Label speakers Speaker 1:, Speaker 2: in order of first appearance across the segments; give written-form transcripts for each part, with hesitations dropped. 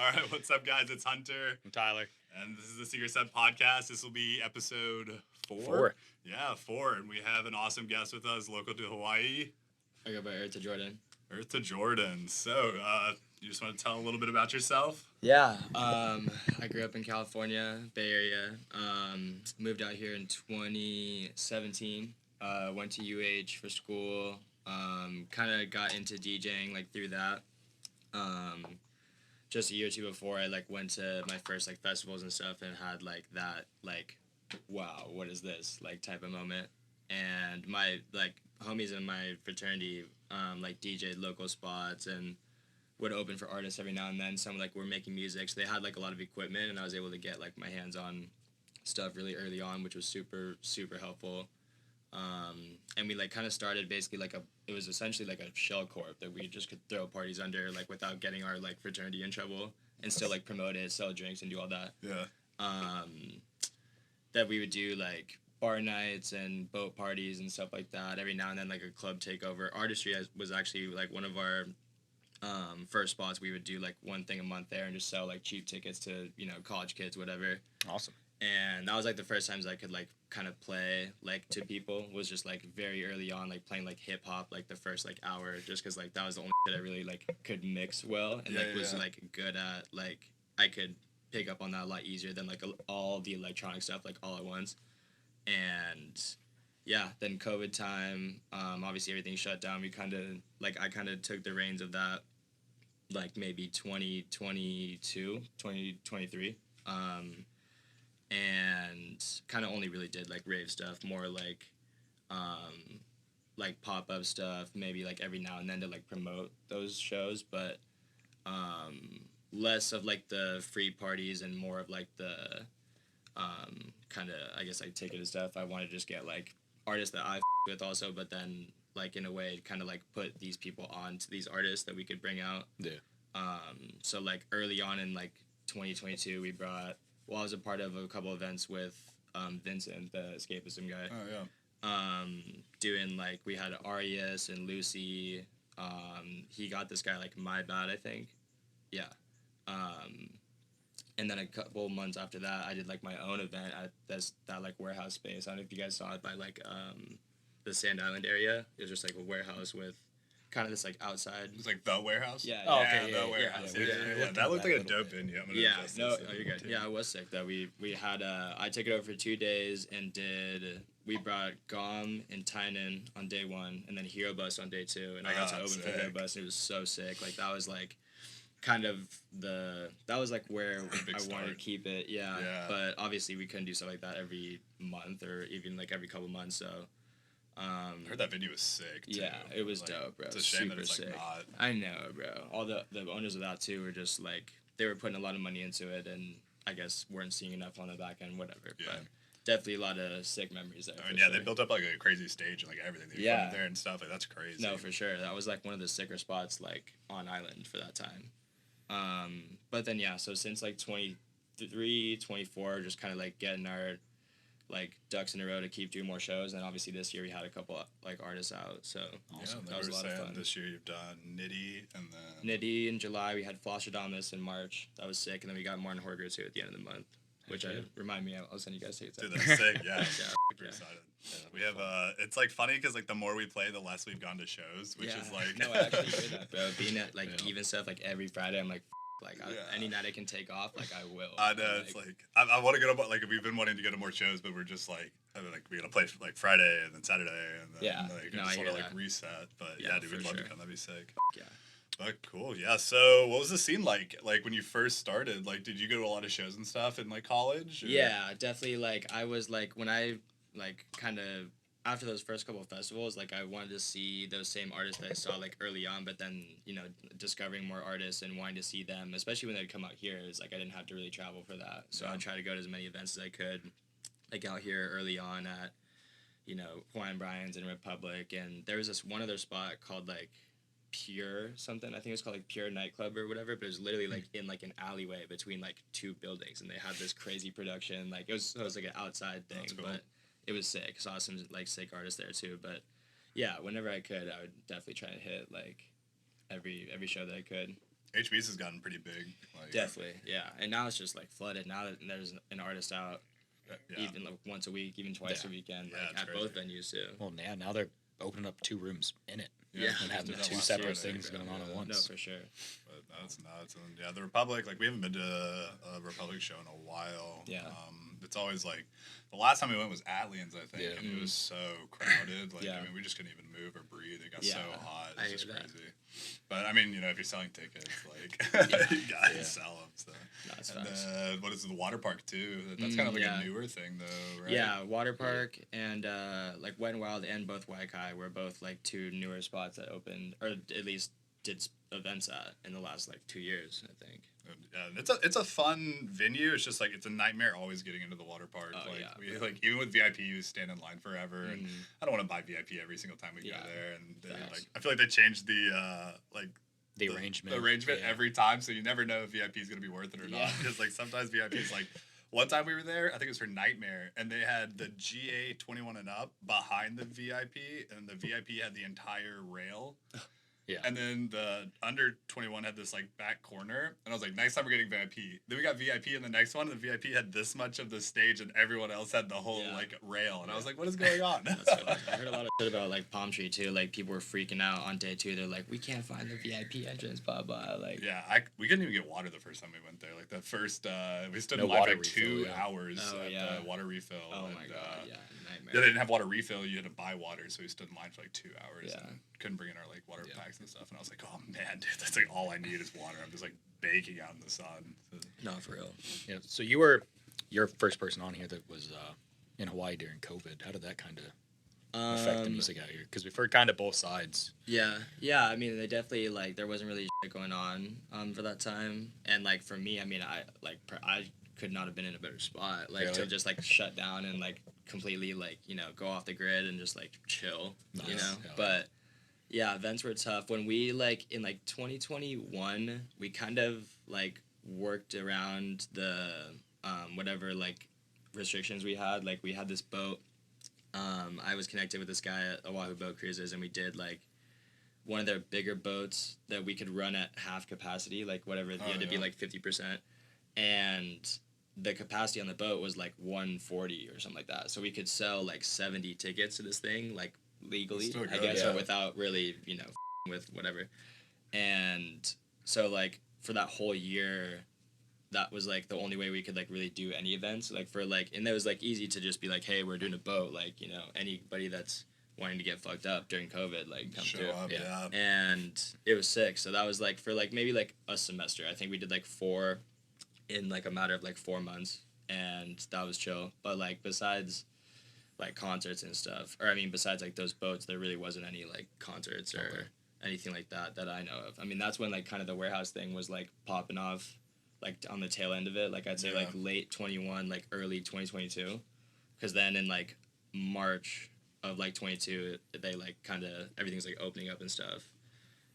Speaker 1: All right, what's up, guys? It's Hunter.
Speaker 2: I'm Tyler.
Speaker 1: And this is the Secret Set Podcast. This will be episode 4.
Speaker 2: 4.
Speaker 1: Yeah, 4. And we have an awesome guest with us, local to Hawaii.
Speaker 3: I go by Earth to Jordan.
Speaker 1: Earth to Jordan. So, you just want to tell a little bit about yourself?
Speaker 3: Yeah, I grew up in California, Bay Area. Moved out here in 2017. Went to UH for school. Kind of got into DJing like through that. Just a year or two before, I like went to my first like festivals and stuff, and had like that like, wow, what is this like type of moment. And my like homies in my fraternity like DJ'd local spots and would open for artists every now and then. Some like were making music, so they had like a lot of equipment, and I was able to get like my hands on stuff really early on, which was super helpful. And we like kind of started basically like it was essentially like a shell corp that we just could throw parties under like without getting our like fraternity in trouble, and still like promote it, sell drinks, and do all that.
Speaker 1: Yeah.
Speaker 3: That we would do like bar nights and boat parties and stuff like that. Every now and then like a club takeover. Artistry was actually like one of our first spots. We would do like one thing a month there and just sell like cheap tickets to, you know, college kids, whatever.
Speaker 2: Awesome.
Speaker 3: And that was like the first times I could like kind of play like to people, was just like very early on, like playing like hip hop like the first like hour, just because like that was the only shit I really like could mix well, and was like good at. Like I could pick up on that a lot easier than like all the electronic stuff like all at once. And yeah, then COVID time, obviously everything shut down. We kind of like I kind of took the reins of that like maybe 2022, 2023. And kind of only really did like rave stuff, more like pop-up stuff, maybe like every now and then to like promote those shows, but less of like the free parties and more of like the kind of, I guess, like ticketed stuff. I want to just get like artists that I with also, but then like in a way kind of like put these people on to these artists that we could bring out.
Speaker 2: Yeah.
Speaker 3: So like early on in like 2022, we brought, well, I was a part of a couple events with Vincent, the escapism guy.
Speaker 1: Oh, yeah.
Speaker 3: Doing like, we had Arias and Lucy. He got this guy like My Bad, I think. Yeah. And then a couple months after that, I did like my own event at that like warehouse space. I don't know if you guys saw it by like the Sand Island area. It was just like a warehouse with kind of this like outside.
Speaker 1: It was like the warehouse?
Speaker 3: Yeah.
Speaker 2: Oh, okay,
Speaker 1: the
Speaker 2: yeah,
Speaker 1: warehouse.
Speaker 2: yeah,
Speaker 1: Yeah. That looked like a dope venue.
Speaker 3: Yeah, no, you're good. Yeah, it was sick though. We had I took it over for 2 days and we brought Gom and Tynan on day 1, and then Herobust on day 2, and I got to open for Herobust, and it was so sick. Like that was like kind of that was like where I wanted to keep it. Yeah. But obviously we couldn't do stuff like that every month or even like every couple months, so
Speaker 1: I heard that video was sick too.
Speaker 3: Yeah, it was
Speaker 1: like,
Speaker 3: dope, bro.
Speaker 1: It's a shame
Speaker 3: Super
Speaker 1: that it's like
Speaker 3: sick.
Speaker 1: not.
Speaker 3: I know, bro. All the owners of that too were just like, they were putting a lot of money into it, and I guess weren't seeing enough on the back end, whatever.
Speaker 1: Yeah.
Speaker 3: But definitely a lot of sick memories there.
Speaker 1: I mean, yeah, they built up like a crazy stage and like everything they put in there and stuff. Like that's crazy.
Speaker 3: No, for sure. That was like one of the sicker spots like on island for that time. But then yeah, so since like 23, 24, just kind of like getting our like ducks in a row to keep doing more shows, and obviously this year we had a couple like artists out, so
Speaker 1: awesome.
Speaker 3: That was a lot of fun.
Speaker 1: This year you've done Nitty and then
Speaker 3: Nitty in July. We had Fosterdamus in March. That was sick, and then we got Marten Hørger too at the end of the month, which remind me, I'll send you guys tickets.
Speaker 1: Dude, that's sick. Yeah,
Speaker 3: yeah.
Speaker 1: Excited. Yeah. We have it's like funny because like the more we play, the less we've gone to shows, which is like
Speaker 3: no, I actually hear that, bro. Being at like even stuff like every Friday, I'm like. Any night I can take off, like I will.
Speaker 1: I know, it's like I want to go to, like, we've been wanting to go to more shows, but we're just like, we gotta play like Friday and then Saturday and then like just want to like reset. But yeah, dude, we'd love to come. That'd be sick.
Speaker 3: Yeah.
Speaker 1: But cool, yeah. So what was the scene like when you first started? Like, did you go to a lot of shows and stuff in like college? Or?
Speaker 3: Yeah, definitely. Like I was like when I like kind of. After those first couple of festivals, like I wanted to see those same artists that I saw like early on, but then, you know, discovering more artists and wanting to see them, especially when they'd come out here, is like I didn't have to really travel for that. So I'd try to go to as many events as I could, like out here early on at, you know, Hawaiian Brian's and Republic, and there was this one other spot called like Pure something. I think it was called like Pure Nightclub or whatever, but it was literally like in like an alleyway between like 2 buildings, and they had this crazy production. Like it was like an outside thing,
Speaker 1: That's cool.
Speaker 3: But it was sick. Saw some like sick artists there too. But yeah, whenever I could, I would definitely try to hit like every show that I could.
Speaker 1: HB's has gotten pretty big. Like,
Speaker 3: definitely, yeah. And now it's just like flooded. Now that there's an artist out, even like once a week, even twice a weekend, like at both venues too.
Speaker 2: Well, now they're opening up 2 rooms in it.
Speaker 3: Yeah,
Speaker 2: and having 2 separate things going on at once.
Speaker 3: No, for sure.
Speaker 1: But that's nuts. And yeah, the Republic, like we haven't been to a Republic show in a while.
Speaker 3: Yeah.
Speaker 1: It's always like the last time we went was Atlian's, I think, and it was so crowded. Like I mean, we just couldn't even move or breathe. It got so hot. It was just crazy. But I mean, if you're selling tickets, like you gotta sell them. So. And then what is it, the water park too? That's kind of like a newer thing though, right?
Speaker 3: Yeah, water park and like Wet n Wild and both Waikai were both like 2 newer spots that opened, or at least did events at in the last like 2 years, I think.
Speaker 1: Yeah, it's a fun venue. It's just like it's a nightmare always getting into the water park. We even with VIP, you stand in line forever, and I don't want to buy VIP every single time we go there. And like I feel like they changed the
Speaker 2: the arrangement
Speaker 1: every time, so you never know if VIP is gonna be worth it or not. Because like sometimes VIP is like. One time we were there, I think it was for Nightmare, and they had the GA 21 and up behind the VIP, and the VIP had the entire rail.
Speaker 2: Yeah.
Speaker 1: And then the under 21 had this like back corner, and I was like, next time we're getting VIP. Then we got VIP in the next one, and the VIP had this much of the stage, and everyone else had the whole like rail, and I was like, what is going on?
Speaker 3: I heard a lot of shit about like Palm Tree too. Like people were freaking out on day 2. They're like, we can't find the VIP entrance, blah blah. Like
Speaker 1: we couldn't even get water the first time we went there. Like the first we stood in line for like 2 hours at the water refill.
Speaker 3: Oh my god, nightmare.
Speaker 1: Yeah, they didn't have water refill. You had to buy water, so we stood in line for like 2 hours.
Speaker 3: Yeah.
Speaker 1: And couldn't bring in our like water packs and stuff. And I was like, oh man, dude, that's like all I need is water. I'm just like baking out in the sun.
Speaker 3: No, for real.
Speaker 2: Yeah. So you were your first person on here that was in Hawaii during COVID. How did that kind of affect the music out here? Because we've heard kind of both sides.
Speaker 3: Yeah. I mean, they definitely like there wasn't really shit going on for that time. And like for me, I mean, I could not have been in a better spot. Like to just like shut down and like completely like go off the grid and just like chill.
Speaker 2: Nice.
Speaker 3: But. Yeah, events were tough. When we, like, in, like, 2021, we kind of, like, worked around the, whatever, like, restrictions we had. Like, we had this boat. I was connected with this guy at Oahu Boat Cruises, and we did, like, one of their bigger boats that we could run at half capacity, like, whatever. You had to be, like, 50%. And the capacity on the boat was, like, 140 or something like that. So we could sell, like, 70 tickets to this thing, like, legally, I guess, or without really, with whatever. And so, like, for that whole year, that was, like, the only way we could, like, really do any events. Like, for, like, and it was, like, easy to just be like, hey, we're doing a boat. Like, anybody that's wanting to get fucked up during COVID, like, come through.
Speaker 1: Up, yeah.
Speaker 3: And it was sick. So that was, like, for, like, maybe, like, a semester. I think we did, like, 4 in, like, a matter of, like, 4 months. And that was chill. But, like, besides... like concerts and stuff, or I mean besides like those boats, there really wasn't any like concerts or anything like that I know of. I mean that's when like kind of the warehouse thing was like popping off, like on the tail end of it, like I'd say like late 21, like early 2022, because then in like March of like 22 they like kind of everything's like opening up and stuff,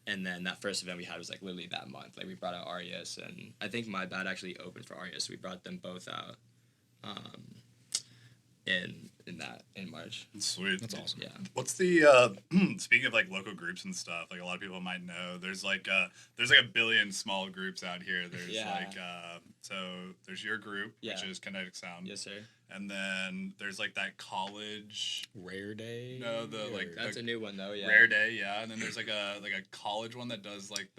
Speaker 3: and then that first event we had was like literally that month. Like we brought out Arias, and I think My Bad actually opened for Arias, so we brought them both out in March.
Speaker 1: Sweet.
Speaker 2: That's awesome.
Speaker 3: Yeah.
Speaker 1: What's the speaking of like local groups and stuff, like a lot of people might know, there's like a billion small groups out here. There's so there's your group, which is Kinetic Sounds.
Speaker 3: Yes, sir.
Speaker 1: And then there's like that college
Speaker 2: Rare Day.
Speaker 1: No,
Speaker 3: that's a new one though. Yeah.
Speaker 1: Rare Day, yeah. And then there's like a college one that does like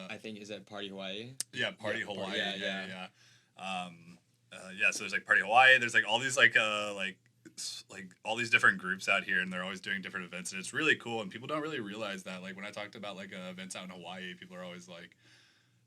Speaker 3: I think is that Party Hawaii.
Speaker 1: Yeah, Party Hawaii. Yeah. So there's like Party Hawaii. There's like all these like all these different groups out here, and they're always doing different events, and it's really cool. And people don't really realize that. Like when I talked about like events out in Hawaii, people are always like,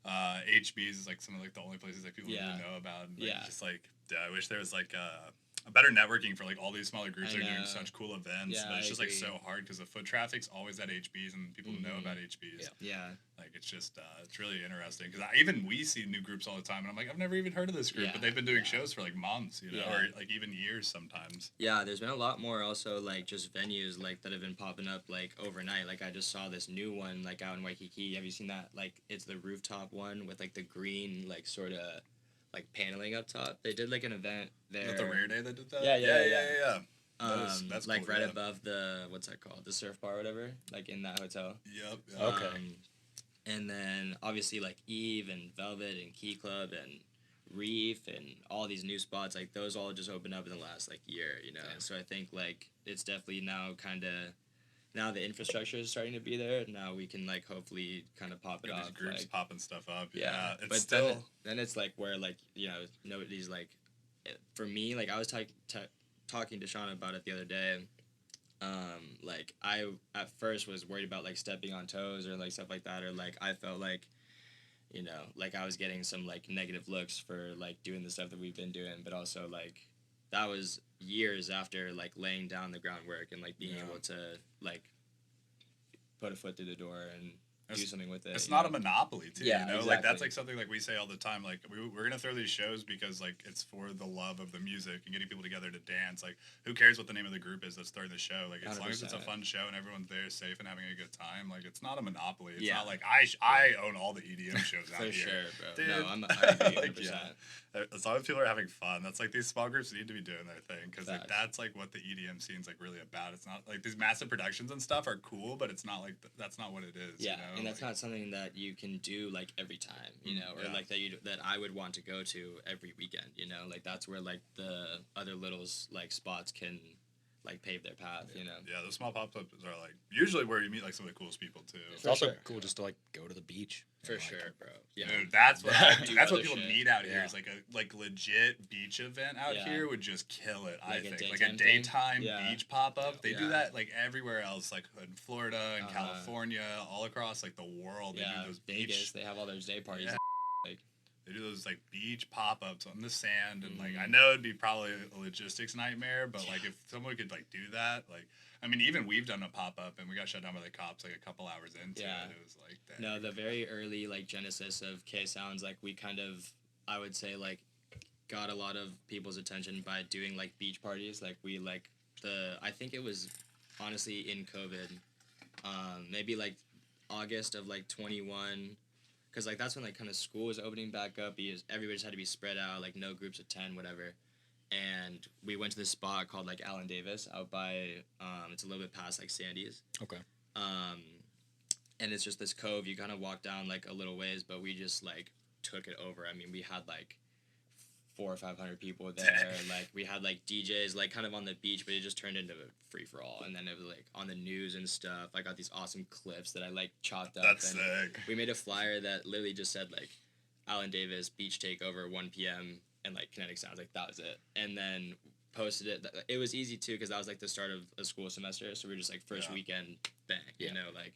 Speaker 1: HB's is like some of like the only places that people really know about. And, like, just like I wish there was like a better networking for like all these smaller groups that are doing such cool events. But it's just like so hard because the foot traffic's always at HB's and people know about HB's.
Speaker 3: Yeah.
Speaker 1: Like it's just it's really interesting because we see new groups all the time, and I'm like, I've never even heard of this group, but they've been doing shows for like months, or like even years sometimes. Yeah,
Speaker 3: there's been a lot more also like just venues like that have been popping up like overnight. Like I just saw this new one like out in Waikiki. Have you seen that? Like it's the rooftop one with like the green like sort of like paneling up top. They did like an event there.
Speaker 1: Is that the Rare Day that did that?
Speaker 3: Yeah.
Speaker 1: That's
Speaker 3: like
Speaker 1: cool,
Speaker 3: right above the what's that called? The surf bar or whatever. Like in that hotel.
Speaker 1: Yep.
Speaker 2: Okay.
Speaker 3: And then obviously like Eve and Velvet and Key Club and Reef and all these new spots, like those all just opened up in the last like year, you know.
Speaker 2: Yeah.
Speaker 3: So I think like it's definitely now kind of, now the infrastructure is starting to be there. Now we can like hopefully kind of pop it
Speaker 1: These
Speaker 3: off.
Speaker 1: groups
Speaker 3: like,
Speaker 1: popping stuff up.
Speaker 3: yeah,
Speaker 1: It's
Speaker 3: but
Speaker 1: still.
Speaker 3: then it's like where like, you know, nobody's like, for me, like I was talking to Sean about it the other day. Like I at first was worried about like stepping on toes or like stuff like that, or like I felt like, you know, like I was getting some like negative looks for like doing the stuff that we've been doing, but also like that was years after like laying down the groundwork and like being able to like put a foot through the door and do something with it.
Speaker 1: It's not a monopoly, too.
Speaker 3: Yeah,
Speaker 1: you know,
Speaker 3: exactly.
Speaker 1: like that's like something like we say all the time. Like we're gonna throw these shows because like it's for the love of the music and getting people together to dance. Like who cares what the name of the group is that's throwing the show? Like as long as it's a
Speaker 3: 100%.
Speaker 1: fun show and everyone's there safe and having a good time. Like it's not a monopoly. It's
Speaker 3: Yeah.
Speaker 1: not like I own all the EDM shows out
Speaker 3: For
Speaker 1: here.
Speaker 3: sure, bro.
Speaker 1: Dude,
Speaker 3: No, I agree 100%.
Speaker 1: like, yeah. As long as people are having fun, that's like these small groups need to be doing their thing because like that's like what the EDM scene's like really about. It's not like these massive productions and stuff are cool, but it's not like that's not what it is.
Speaker 3: Yeah,
Speaker 1: you know?
Speaker 3: and that's
Speaker 1: like,
Speaker 3: not something that you can do like every time, you know, or
Speaker 1: Yeah.
Speaker 3: like that I would want to go to every weekend, you know, like that's where like the other little like spots can like pave their path, you know.
Speaker 1: Yeah, those small pop-ups are like usually where you meet like some of the coolest people too.
Speaker 2: It's
Speaker 3: For
Speaker 2: also
Speaker 3: sure.
Speaker 2: cool just to like go to the beach.
Speaker 3: For
Speaker 2: and, like,
Speaker 3: sure, bro. Yeah.
Speaker 1: Dude, that's what
Speaker 3: Do
Speaker 1: that's what
Speaker 3: other
Speaker 1: people
Speaker 3: shit.
Speaker 1: need out here
Speaker 2: Yeah.
Speaker 1: is like a like legit beach event out
Speaker 3: Yeah.
Speaker 1: here would just kill it. I
Speaker 3: Like a
Speaker 1: think like a
Speaker 3: daytime thing?
Speaker 1: daytime
Speaker 3: Yeah.
Speaker 1: beach pop-up. They do
Speaker 3: Yeah.
Speaker 1: that like everywhere else, like in Florida and
Speaker 3: Uh-huh.
Speaker 1: California, all across like the world. They
Speaker 3: Yeah,
Speaker 1: do those
Speaker 3: Vegas,
Speaker 1: beach.
Speaker 3: they have all those day parties.
Speaker 1: Yeah.
Speaker 3: Like,
Speaker 1: They do those like beach pop-ups on the sand, and like I
Speaker 3: Mhm.
Speaker 1: know it'd be probably a logistics nightmare, but like if someone could like do that, like I mean even we've done a pop-up and we got shut down by the cops like a couple hours into
Speaker 3: Yeah.
Speaker 1: it. It was like that.
Speaker 3: no, the very early like genesis of K Sounds, like we kind of, I would say like got a lot of people's attention by doing like beach parties. Like we like I think it was honestly in COVID, maybe like August of like 21, because like that's when like kind of school was opening back up because everybody just had to be spread out, like no groups of 10, whatever. And we went to this spot called like Allen Davis out by it's a little bit past like Sandy's.
Speaker 2: Okay.
Speaker 3: And it's just this cove. You kind of walk down like a little ways, but we just like took it over. I mean, we had like 400 or 500 people there. Like we had like DJs like kind of on the beach, but it just turned into a free for all. And then it was like on the news and stuff. I got these awesome clips that I like chopped up.
Speaker 1: That's
Speaker 3: and
Speaker 1: sick.
Speaker 3: we made a flyer that literally just said like Allen Davis Beach Takeover 1 p.m. and like Kinetic Sounds. Like that was it. And then posted it. It was easy too because that was like the start of a school semester. So we were just like first weekend, bang, you know, like.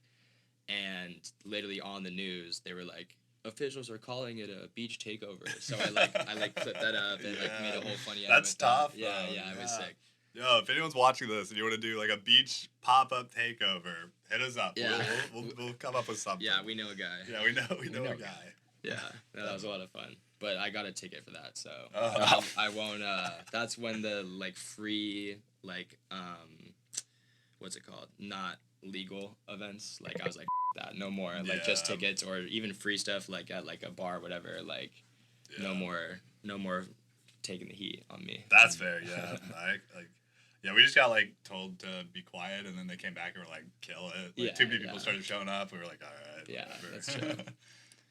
Speaker 3: And literally on the news, they were like, officials are calling it a beach takeover. So I clipped that up and like made a whole funny.
Speaker 1: That's tough.
Speaker 3: Yeah,
Speaker 1: though.
Speaker 3: yeah, it was sick.
Speaker 1: Yo, if anyone's watching this and you want to do like a beach pop-up takeover, hit us up.
Speaker 3: Yeah.
Speaker 1: We'll come up with something.
Speaker 3: Yeah, we know a guy.
Speaker 1: Yeah, we know a guy.
Speaker 3: Yeah, no, that was a lot of fun. But I got a ticket for that, so
Speaker 1: Oh.
Speaker 3: I won't. That's when the like free like what's it called? Not legal events. Like I was like that, no more. Like just
Speaker 1: Yeah.
Speaker 3: tickets or even free stuff like at like a bar, whatever. Like no more taking the heat on me.
Speaker 1: That's fair. Yeah, yeah, we just got like told to be quiet, and then they came back and were like, "Kill it!" Like,
Speaker 3: Yeah,
Speaker 1: too many people
Speaker 3: yeah.
Speaker 1: started showing up. We were like, "All right."
Speaker 3: Yeah,
Speaker 1: whatever."
Speaker 3: that's true.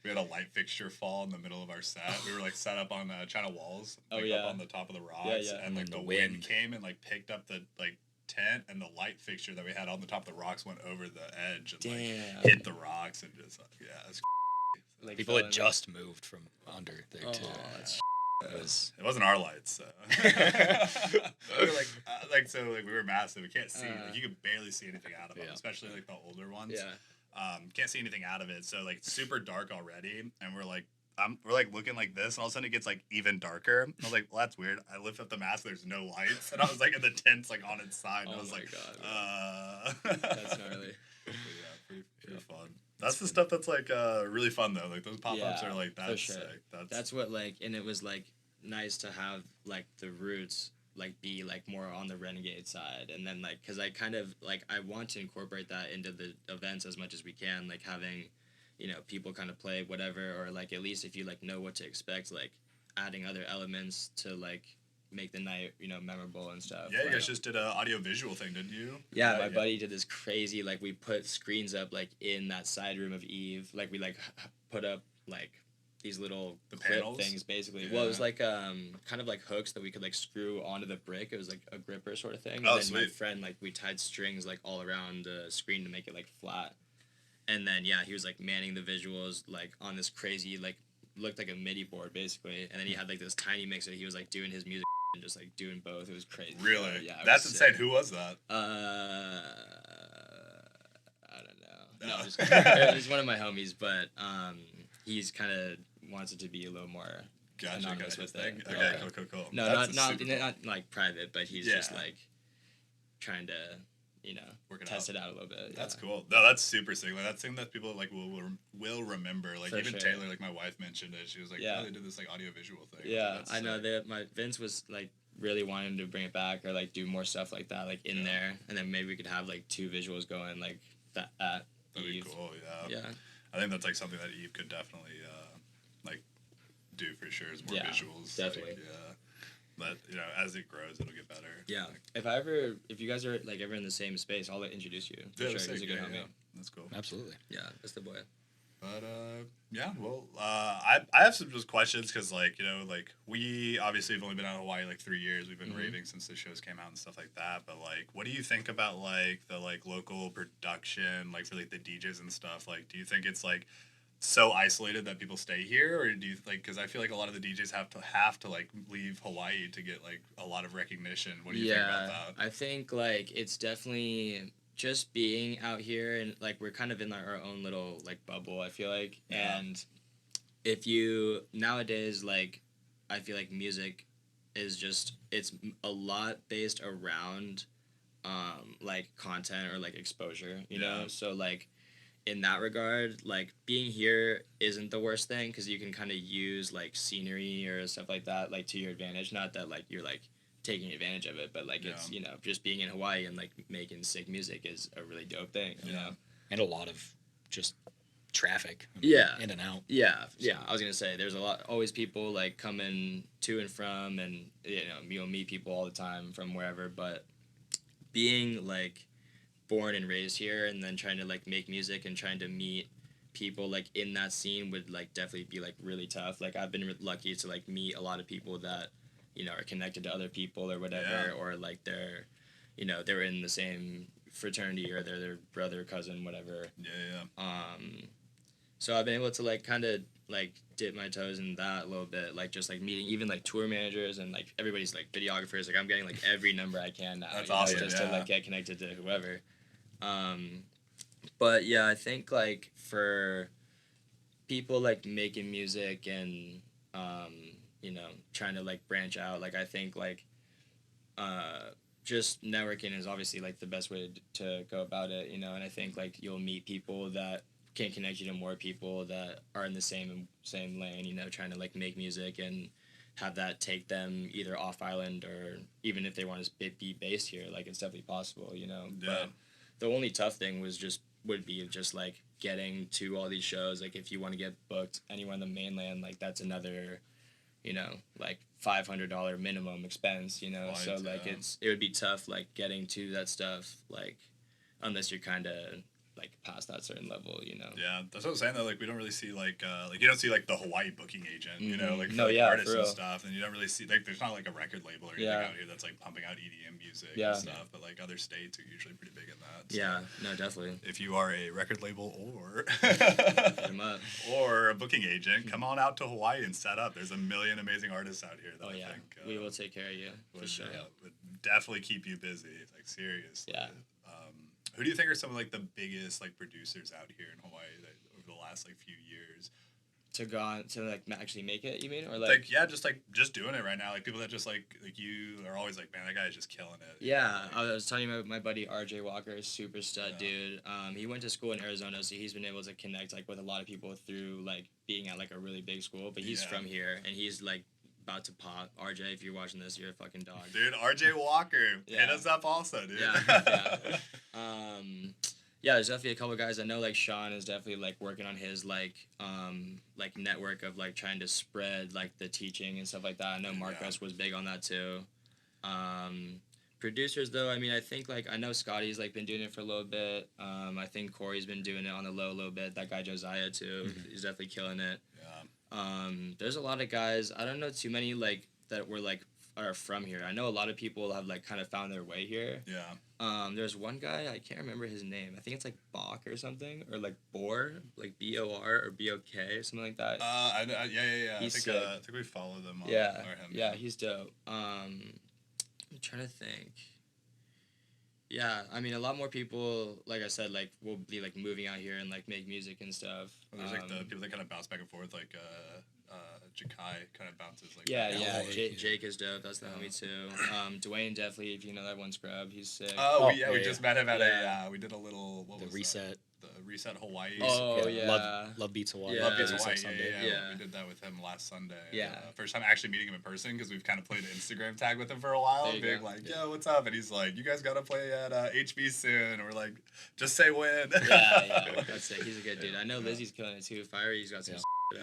Speaker 1: We had a light fixture fall in the middle of our set. We were like set up on China walls,
Speaker 3: Oh,
Speaker 1: like,
Speaker 3: yeah.
Speaker 1: up on the top of the rocks,
Speaker 3: yeah.
Speaker 1: and like
Speaker 2: And
Speaker 1: the
Speaker 2: the
Speaker 1: wind
Speaker 2: wind.
Speaker 1: came and like picked up the like tent, and the light fixture that we had on the top of the rocks went over the edge and
Speaker 3: Damn.
Speaker 1: like hit the rocks and just it's
Speaker 3: Like
Speaker 2: People
Speaker 3: fell
Speaker 2: had
Speaker 3: in,
Speaker 2: just moved from under there
Speaker 3: Oh,
Speaker 2: too.
Speaker 3: that's
Speaker 2: It was
Speaker 1: It wasn't our lights, so we were like we were massive. We can't see. Like, you could barely see anything out of them,
Speaker 2: Yeah.
Speaker 1: especially like the older ones.
Speaker 3: yeah.
Speaker 1: Can't see anything out of it. So like super dark already, and we're like looking like this, and all of a sudden it gets like even darker. I was like, well, that's weird. I lift up the mask, there's no lights, and I was like in the tent's like on its side. And
Speaker 3: Oh
Speaker 1: I was
Speaker 3: my
Speaker 1: like,
Speaker 3: God, That's gnarly.
Speaker 1: But yeah, pretty fun. That's the stuff that's like really fun though. Like those pop-ups
Speaker 3: Yeah,
Speaker 1: are like
Speaker 3: for
Speaker 1: that's
Speaker 3: sure.
Speaker 1: sick.
Speaker 3: That's what like, and it was like nice to have like the roots like be like more on the Renegade side, and then like because I kind of like I want to incorporate that into the events as much as we can, like having, you know, people kind of play whatever, or like at least if you like know what to expect, like adding other elements to like make the night, you know, memorable and stuff.
Speaker 1: Yeah, you
Speaker 3: Like,
Speaker 1: guys just did a audio visual thing, didn't you?
Speaker 3: yeah, my buddy did this crazy, like, we put screens up, like, in that side room of Eve. Like, we, like, put up, like, these little clip
Speaker 1: panels?
Speaker 3: things, basically.
Speaker 1: Yeah.
Speaker 3: Well, it was, like, kind of, like, hooks that we could, like, screw onto the brick. It was, like, a gripper sort of thing.
Speaker 1: Oh,
Speaker 3: And then my
Speaker 1: sweet.
Speaker 3: friend, like, we tied strings, like, all around the screen to make it, like, flat. And then, yeah, he was, like, manning the visuals, like, on this crazy, like, looked like a MIDI board, basically. And then he had, like, this tiny mixer. He was, like, doing his music and just, like, doing both. It was crazy.
Speaker 1: Really?
Speaker 3: Yeah, it
Speaker 1: That's
Speaker 3: was
Speaker 1: insane.
Speaker 3: sick.
Speaker 1: Who was that?
Speaker 3: I don't know. No,
Speaker 1: No.
Speaker 3: just kidding. He's one of my homies, but he's kind of wants it to be a little more anonymous
Speaker 1: Gotcha.
Speaker 3: with
Speaker 1: Thing.
Speaker 3: it.
Speaker 1: Okay, cool.
Speaker 3: No,
Speaker 1: That's
Speaker 3: not
Speaker 1: super cool.
Speaker 3: like private, but he's just
Speaker 1: Yeah.
Speaker 3: like trying to, you know,
Speaker 1: Work it
Speaker 3: test
Speaker 1: out.
Speaker 3: it out a little bit.
Speaker 1: That's
Speaker 3: yeah.
Speaker 1: cool. No, that's super sick. Like that's something that people like will remember. Like
Speaker 3: For
Speaker 1: even
Speaker 3: sure.
Speaker 1: Taylor, like my wife mentioned it. She was like,
Speaker 3: Yeah.
Speaker 1: "Oh, they did this like audio visual thing."
Speaker 3: Yeah,
Speaker 1: That's
Speaker 3: I know
Speaker 1: sick.
Speaker 3: that my Vince was like really wanting to bring it back or like do more stuff like that, like in
Speaker 1: Yeah.
Speaker 3: there, and then maybe we could have like 2 visuals going like that at
Speaker 1: That'd be
Speaker 3: Eve.
Speaker 1: cool. Yeah.
Speaker 3: Yeah.
Speaker 1: I think that's like something that Eve could definitely like do for sure. Is more
Speaker 3: Yeah,
Speaker 1: visuals.
Speaker 3: definitely.
Speaker 1: Like, yeah. But you know, as it grows, it'll get better.
Speaker 3: Yeah.
Speaker 1: Like,
Speaker 3: If you guys are like ever in the same space, I'll introduce you. For
Speaker 1: yeah,
Speaker 3: sure.
Speaker 1: that's
Speaker 3: He's a
Speaker 1: sick.
Speaker 3: good
Speaker 1: Yeah,
Speaker 3: homie.
Speaker 1: yeah. That's cool.
Speaker 2: Absolutely.
Speaker 3: Yeah, that's the boy.
Speaker 1: But yeah, well, I have some just questions because like you know like we obviously have only been out of Hawaii like 3 years. We've been
Speaker 3: Mhm.
Speaker 1: raving since the shows came out and stuff like that. But like, what do you think about like the like local production, like for like the DJs and stuff? Like, do you think it's like so isolated that people stay here, or do you like? Because I feel like a lot of the DJs have to like leave Hawaii to get like a lot of recognition. What do you think about that?
Speaker 3: I think like it's definitely just being out here and like we're kind of in like, our own little like bubble, I feel like.
Speaker 1: Yeah.
Speaker 3: And if you nowadays like I feel like music is just it's a lot based around like content or like exposure, you know?
Speaker 1: Yeah.
Speaker 3: So like in that regard, like being here isn't the worst thing because you can kind of use like scenery or stuff like that like to your advantage. Not that like you're like taking advantage of it, but like it's you know just being in Hawaii and like making sick music is a really dope thing. You know,
Speaker 2: And a lot of just traffic.
Speaker 3: Yeah.
Speaker 2: In and out.
Speaker 3: yeah. I was gonna say there's always people like coming to and from, and you'll meet people all the time from wherever. But being like born and raised here and then trying to like make music and trying to meet people like in that scene would like definitely be like really tough. Like I've been lucky to like meet a lot of people that are connected to other people or whatever, or like they're they're in the same fraternity or they're their brother, cousin, whatever. So I've been able to like kind of like dip my toes in that a little bit, like just like meeting even like tour managers and like everybody's like videographers. Like I'm getting like every number I can now.
Speaker 1: That's awesome,
Speaker 3: Just
Speaker 1: yeah.
Speaker 3: to like get connected to whoever. But yeah, I think like for people like making music and trying to like branch out, like I think like just networking is obviously like the best way to go about it, and I think like you'll meet people that can connect you to more people that are in the same lane, trying to like make music and have that take them either off island or even if they want to be based here, like it's definitely possible, But the only tough thing would be just like getting to all these shows. Like if you want to get booked anywhere in the mainland, like that's another like $500 minimum expense, so like it would be tough like getting to that stuff, like unless you're kind of like past that certain level,
Speaker 1: Yeah, that's what I'm saying though. Like we don't really see like you don't see like the Hawaii booking agent, like for
Speaker 3: No,
Speaker 1: like,
Speaker 3: yeah,
Speaker 1: artists
Speaker 3: for
Speaker 1: and
Speaker 3: real.
Speaker 1: stuff, and you don't really see like there's not like a record label or anything out here that's like pumping out EDM music
Speaker 3: Yeah.
Speaker 1: and stuff. But like other states are usually pretty big in that. So
Speaker 3: Yeah, no, definitely.
Speaker 1: if you are a record label or
Speaker 3: Hit 'em up.
Speaker 1: or a booking agent, come on out to Hawaii and set up. There's a million amazing artists out here that
Speaker 3: Oh
Speaker 1: I
Speaker 3: yeah,
Speaker 1: think
Speaker 3: we will take care of you for
Speaker 1: would,
Speaker 3: sure.
Speaker 1: would definitely keep you busy. Like seriously.
Speaker 3: Yeah.
Speaker 1: Who do you think are some of like the biggest like producers out here in Hawaii that over the last like few years?
Speaker 3: To like actually make it, you mean, or
Speaker 1: Like yeah, just doing it right now. Like people that just like you are always like, man, that guy is just killing it.
Speaker 3: Yeah, I was telling you about my buddy RJ Walker, super stud dude. He went to school in Arizona, so he's been able to connect like with a lot of people through like being at like a really big school. But he's from here, and he's like about to pop. RJ, if you're watching this, you're a fucking dog.
Speaker 1: Dude, RJ Walker, hit us up also, dude.
Speaker 3: Yeah. Yeah, there's definitely a couple guys. I know like Sean is definitely like working on his like network of like trying to spread like the teaching and stuff like that. I know Marcos was big on that too. Producers though, I mean, I think like I know Scotty's like been doing it for a little bit. I think Corey's been doing it on the low a little bit. That guy Josiah too, he's definitely killing it.
Speaker 1: Yeah.
Speaker 3: There's a lot of guys. I don't know too many like that were like are from here. I know a lot of people have like kind of found their way here.
Speaker 1: Yeah.
Speaker 3: There's one guy, I can't remember his name. I think it's like Bach or something, or like Bor, like Bor or Bok, something like that.
Speaker 1: Yeah.
Speaker 3: He's
Speaker 1: I think we follow them on
Speaker 3: yeah,
Speaker 1: him.
Speaker 3: yeah, he's dope. I'm trying to think. Yeah, I mean, a lot more people, like I said, like will be like moving out here and like make music and stuff.
Speaker 1: There's like the people that kind of bounce back and forth, like Jakai kind of bounces like
Speaker 3: yeah,
Speaker 1: that.
Speaker 3: yeah. Jake is dope. That's the homie too. Dwayne definitely, if you know that one scrub, he's sick.
Speaker 1: We just met him at we did a little
Speaker 2: reset.
Speaker 1: The Reset Hawaii.
Speaker 3: Oh yeah.
Speaker 2: Love Beats Hawaii.
Speaker 3: Yeah.
Speaker 1: Love Beats
Speaker 2: Reset
Speaker 1: Hawaii.
Speaker 2: Sunday.
Speaker 1: Yeah. We did that with him last Sunday.
Speaker 3: Yeah.
Speaker 1: First time actually meeting him in person because we've kind of played an Instagram tag with him for a while, being like, "Yo, what's up?" And he's like, "You guys gotta play at HB soon." And we're like, "Just say when."
Speaker 3: Yeah. That's it. He's a good dude. I know Lizzie's killing it too. Fiery's got some.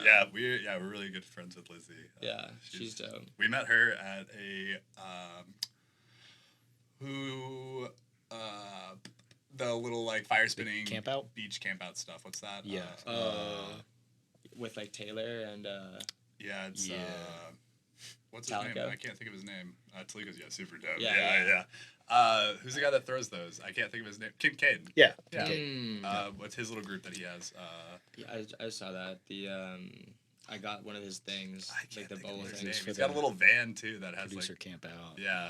Speaker 1: Yeah, we're really good friends with Lizzie.
Speaker 3: Yeah, she's dope.
Speaker 1: We met her at a the little like fire spinning
Speaker 2: camp out,
Speaker 1: beach camp out stuff. What's that?
Speaker 2: Yeah.
Speaker 3: With like Taylor and
Speaker 1: yeah, it's what's his
Speaker 3: Calico.
Speaker 1: name? I can't think of his name. Talico's super dope.
Speaker 3: Yeah.
Speaker 1: Who's the guy that throws those? I can't think of his name. Kincaid.
Speaker 2: Yeah.
Speaker 1: What's his little group that he has?
Speaker 3: Yeah, I saw that. The I got one of his things, like the bubble things.
Speaker 1: He's got a little van too that has
Speaker 2: producer
Speaker 1: like
Speaker 2: camp out.
Speaker 1: Yeah.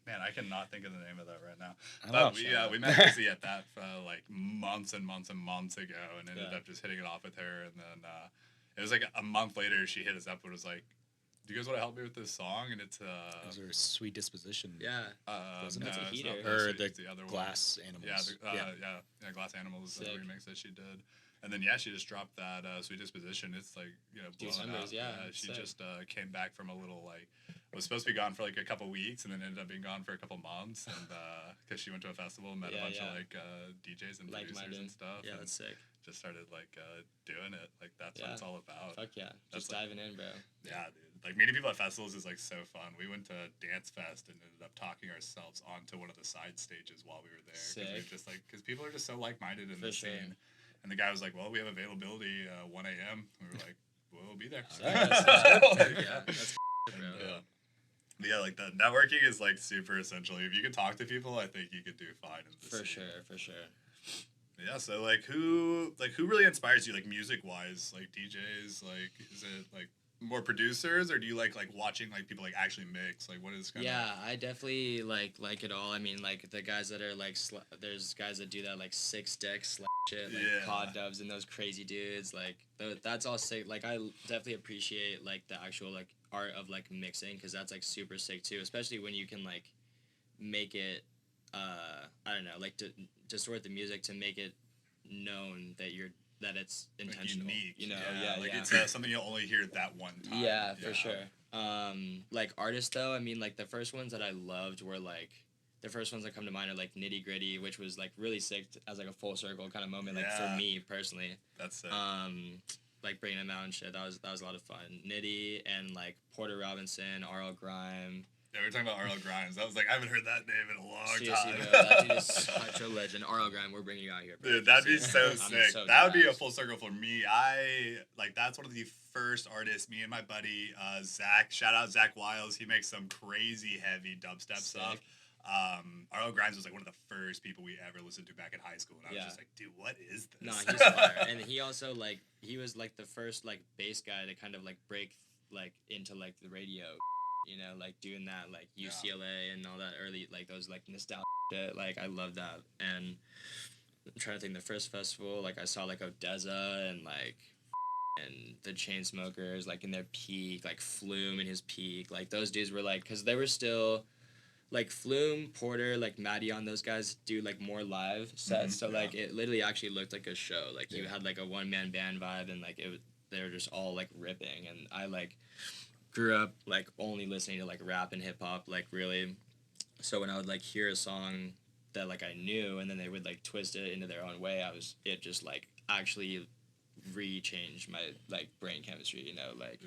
Speaker 1: Man, I cannot think of the name of that right now.
Speaker 2: But
Speaker 1: we met Lizzie at that like months and months and months ago, and ended up just hitting it off with her. And then it was like a month later, she hit us up and was like, "Do you guys want to help me with this song?" And it's
Speaker 2: Those are Sweet Disposition.
Speaker 3: Yeah.
Speaker 2: Wasn't
Speaker 3: it?
Speaker 1: it's not
Speaker 2: Or
Speaker 1: the other
Speaker 2: Glass
Speaker 1: one.
Speaker 2: Animals.
Speaker 1: Yeah, Glass Animals, the remix that she did. And then she just dropped that Sweet Disposition. It's like blowing up. She just came back from a little like was supposed to be gone for like a couple weeks, and then ended up being gone for a couple months, and because she went to a festival and met a bunch of like DJs and producers and stuff.
Speaker 3: Yeah, that's sick.
Speaker 1: Just started like doing it. Like that's what it's all about.
Speaker 3: Fuck yeah, just diving in, bro.
Speaker 1: Yeah, dude. Like meeting people at festivals is like so fun. We went to Dance Fest and ended up talking ourselves onto one of the side stages while we were there.
Speaker 3: Sick.
Speaker 1: Just like because people are just so like minded in the scene. And the guy was like, "Well, we have availability 1 a.m." We were like, "We'll be there."
Speaker 3: That's
Speaker 1: Yeah, like the networking is like super essential. If you can talk to people, I think you could do fine in this.
Speaker 3: For sure.
Speaker 1: Yeah, so like who really inspires you, like music wise, like DJs, like is it like more producers, or do you like watching like people like actually mix? Like what is kind of...
Speaker 3: I definitely like it all. I mean, like the guys that are like there's guys that do that like 6-deck shit, like Cod Dubs and those crazy dudes. Like that's all sick. Like I definitely appreciate like the actual like art of like mixing, because that's like super sick too, especially when you can like make it I don't know, like to distort the music to make it known that it's intentional,
Speaker 1: like unique,
Speaker 3: you know.
Speaker 1: It's something you'll only hear that one time.
Speaker 3: For sure. Like artists though, I mean, like the first ones that I loved were like the first ones that come to mind are like Nitty Gritty, which was like really sick as like a full circle kind of moment, like for me personally.
Speaker 1: That's sick.
Speaker 3: Like bringing them out and shit, that was a lot of fun. Nitty and like Porter Robinson, R.L. Grime.
Speaker 1: Yeah, we were talking about R.L. Grimes. I was like, I haven't heard that name in a long time.
Speaker 3: That dude is such a legend. R.L. Grime, we're bringing you out here, bro.
Speaker 1: Dude, that'd be so sick. That would be a full circle for me. That's one of the first artists, me and my buddy, Zach, shout out Zach Wiles. He makes some crazy heavy dubstep stuff. R.L. Grimes was like one of the first people we ever listened to back in high school, and I was just like, dude, what is this?
Speaker 3: Nah, he's fire. And he also like he was like the first like bass guy to kind of like break like into like the radio, you know, like doing that like UCLA and all that early like those like nostalgia shit. Like I love that. And I'm trying to think, the first festival like I saw like Odessa and like and the Chainsmokers like in their peak, like Flume in his peak, like those dudes were like, because they were still like Flume, Porter, like Maddie, those guys do like more live sets, so like it literally actually looked like a show. Like you had like a one-man band vibe, and like they were just all like ripping. And I like grew up like only listening to like rap and hip hop, like really. So when I would like hear a song that like I knew, and then they would like twist it into their own way. It just like actually re-changed my like brain chemistry, you know, like.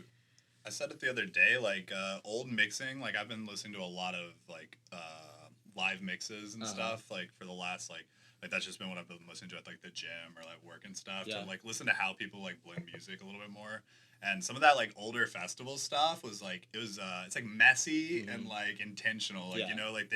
Speaker 1: I said it the other day, like old mixing, like I've been listening to a lot of like live mixes and stuff, like for the last like that's just been what I've been listening to at like the gym or like work and stuff, to like listen to how people like blend music a little bit more. And some of that like older festival stuff was like it's like messy and like intentional, like you know, like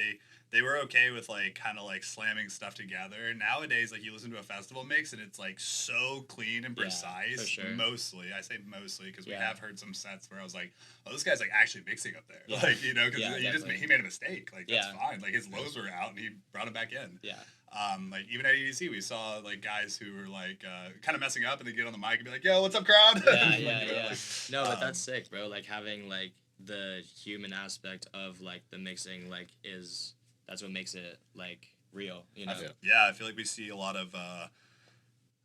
Speaker 1: they were okay with like kind of like slamming stuff together. Nowadays, like you listen to a festival mix and it's like so clean and precise. For sure. Mostly, I say mostly because we have heard some sets where I was like, oh, this guy's like actually mixing up there, like, you know, because he made a mistake, like that's fine, like his lows were out and he brought them back in. Like even at EDC we saw like guys who were like kind of messing up and they get on the mic and be like, yo, what's up, crowd?
Speaker 3: Like, no, but that's sick, bro. Like having like the human aspect of like the mixing like that's what makes it like real, you know.
Speaker 1: I feel like we see a lot of